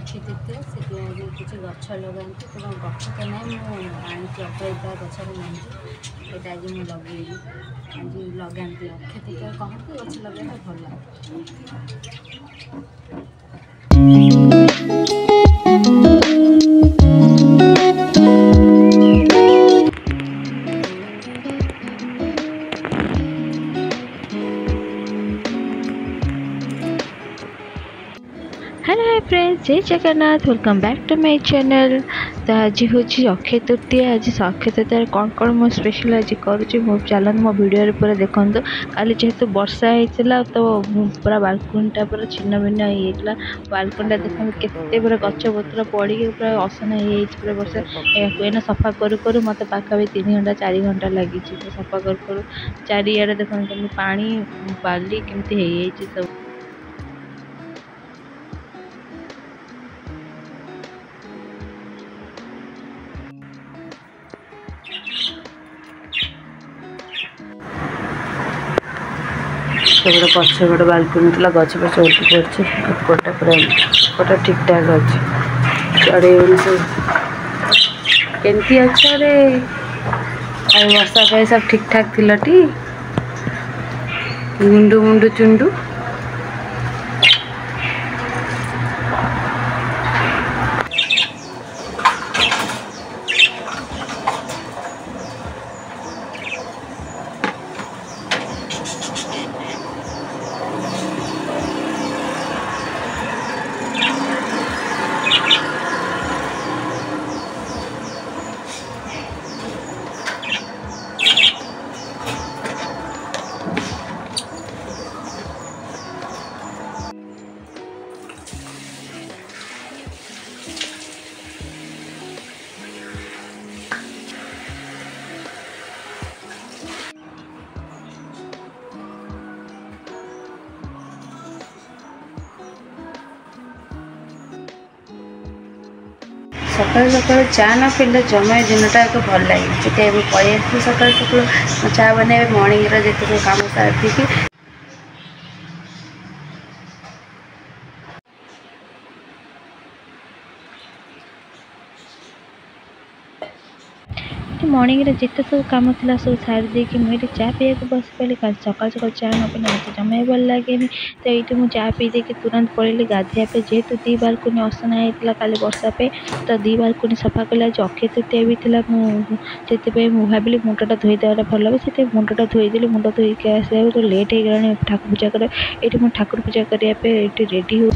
अक्षय तृतीया से किसी गछ लगाती तो गछ तो ना मुझे अपराजिता गचर मंजी ये आज मुझे लगे आज लगाती अक्षय तृतीया कहते गछ लगे भल। Hello hi friends, Jai Jagannath, welcome back to my channel. तो आज हूँ अक्षय तृतीया। आज अक्षय तृतीया कौन कौन मो स्पेशल आज करुँच चलते मो वीडियो पूरा देखो। काली जेहेतु वर्षा होता तो पूरा बालकनीटा पूरा छिन्न भिन्न होता। बालकनीटा देखो केते पूरा गछ पत्र पड़ी पूरा असना हो पूरा वर्षा या सफा करूँ करूँ मत पाखापी 3 घंटा 4 घंटा लगी सफा करूँ चारिड़े देखो केमी पानी बाली केमती सब। गोटे पछ गोटे बालकनी था गच पछ उठी पड़े पूरा ठीक ठाक अच्छे चढ़े सब केमती अच्छे रे वर्षा सब ठीक ठाक थिला टी मुंडू मुंडू चुंडू सकाल सकाल चा न पीले जमा दिनटा एक भल लगे पलि सकाल सकाल चा बने मर्णिंग जितने कम सारी मर्णिंग जिते सब कम था सब सारी देकी मुझे चा पीया बस पड़ी सकाल सकाल चा न पीने मत जमा भल लगे। तो ये मुझे चा पी दे तुरंत पड़े गाधेपे जेहेतु दी बालकनी असना होता काली वर्षा पे तो दी बालकनी सफा कले आज अक्षय तृतीया भी थी से भाविली मुंडटा धोईदेवा भल लगे से मुंडटा धोईदेली मुंड धोईक आसा तो लेट हो गला ठाकुर पूजा कर ये मुझे ठाकुर पूजा करने रेडी हो।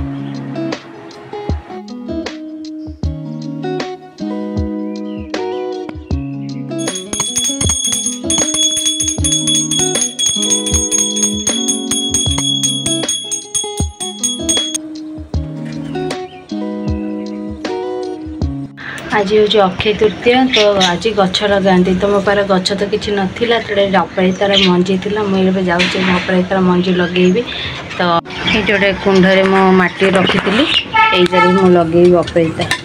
आज हूँ अक्षय तृतीया तो आज गछ लगाती तो मो पार गछ तो किसी नाला अपराजितार मंजी थी मुझे जाऊँगी अपराजितार मंजी लगेबी। तो ये गोटे कुंडे मो माटी रखी थी मुझे लगेबी अपराजिता।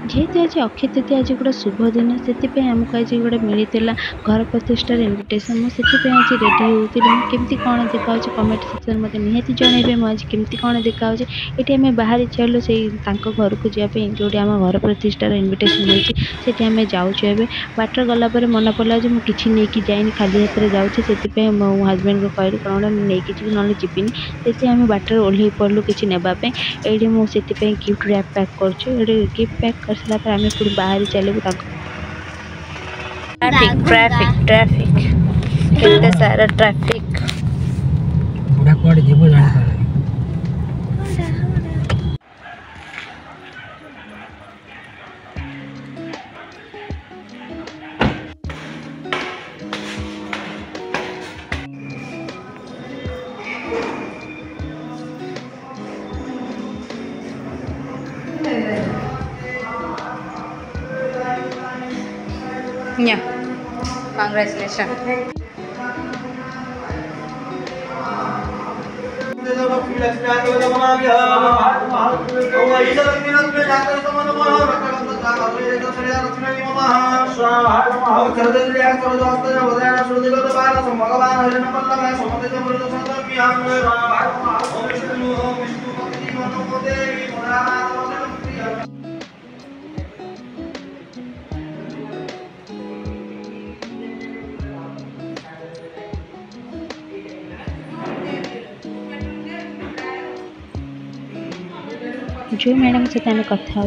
जेहेतु आज अक्षय तृतीया आज गोटे शुभ दिन से आमको आज गोटे मिलता घर प्रतिष्ठार इनविटेशन मुझे आज रेडी होती केमती कौन देखा कमेंट सेक्शन मत निहाती जनइबे आज केमती कौन देखा ये आम बाहरी चलू से घर को जावाई जो आम घर प्रतिष्ठार इनविटेशन मिली से आम जाऊँ बाटर गलापर मन पड़ा जो मुझे किसी नहीं जाए खाली हाथ में जाऊँगी मो हजबैंड को कहली कौन गोटे नहीं जी ना जीविनी से आम बाटर ओह्ल पड़ू किसी नापी ये मुझे गिफ्ट रैप पैक कर गिफ्ट पैक कर सारा आम पूरी बाहरी चलू ट्रैफिक ट्रैफिक ट्रैफिक केते सारा ट्रैफिक Yeah. Congratulations. जो मैडम सहित आम कथा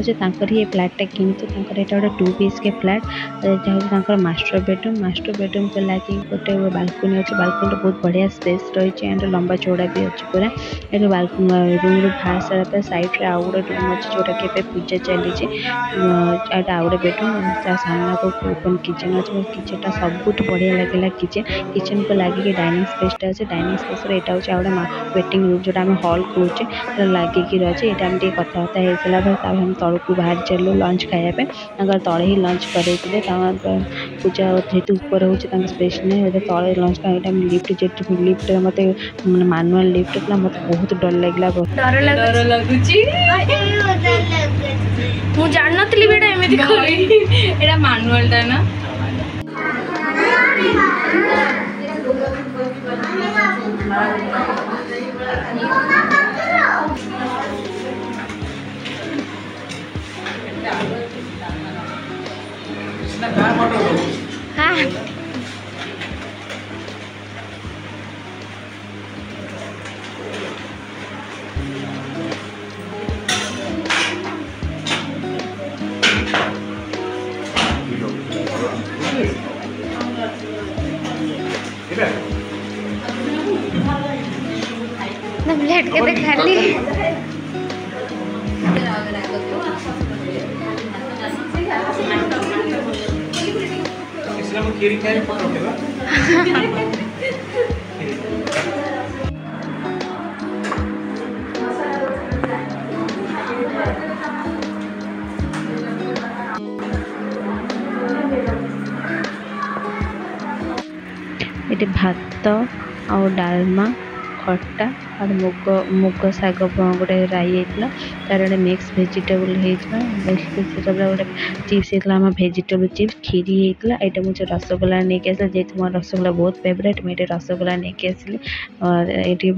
ये फ्लैटा किंतु ये गोटे 2 BHK फ्लैट जहाँ मास्टर बेडरूम को लगे गोटे बालकनी अच्छे बालकनी बहुत बढ़िया स्पेस रही है लंबा चौड़ा भी अच्छे पूरा ये रूम बाहर सारा साइड आउ गोटे रूम अच्छे जोटा कि पूजा चली आउ गोटे बेडरूम सामना को ओपन किचन अच्छे किचन सब बढ़िया लगे किचन को लगे डाइनिंग स्पेसटा अच्छे डाइनिंग स्पेस यहाँ हूँ वेटिंग रूम जो हॉल कहे लगे रही है ये कथबार्ता हो सारा हम तौक बाहर चलू लंच खायापे तले ही लंच करे पूजा जेहतु ऊपर हो स्पेस नहीं तले लंच खाई लिफ्ट लिफ्ट मत मानुआल लिफ्ट था मत बहुत डर लगे डर लगुच मु जान नथली बेटा एमती करी एटा मानुअल टा ना हाँ ना प्लेट के खाली खीरी खाई पकेबा ये भात और डालमा खट्टा और मुग साग गोटे राई होता तार गोटे मिक्स भेजिटेबल होता गोटे चिप्स होता भेजिटेबल चिप्स खीरी होता यहाँ मुझे रसगोल्ला नहीं आसा जेहतु मोर रसगोल्ला बहुत फेवरेट मुझे रसगोल्ला नहीं आसली और ये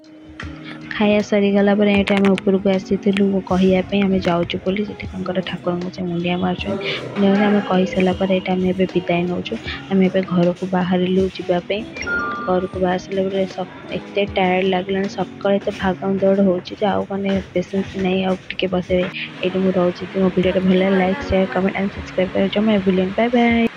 खाया सरीगला ये आम उपरको आसीलु कहवाई आम जाऊँ बोली ठाकुर को मुंडिया मार्चुँ आम कही सारापर ये आम विदाय नौ आम घर को बाहर जावाई घर को बाहर सारे एत टायर्ड लगलानी सकाल तो भागम दौड़ होने पेसेंस नहीं आगे बस ये मुझे रोचे मो वीडियो भल like share comment and subscribe कर जमा भूलें बाय बाय।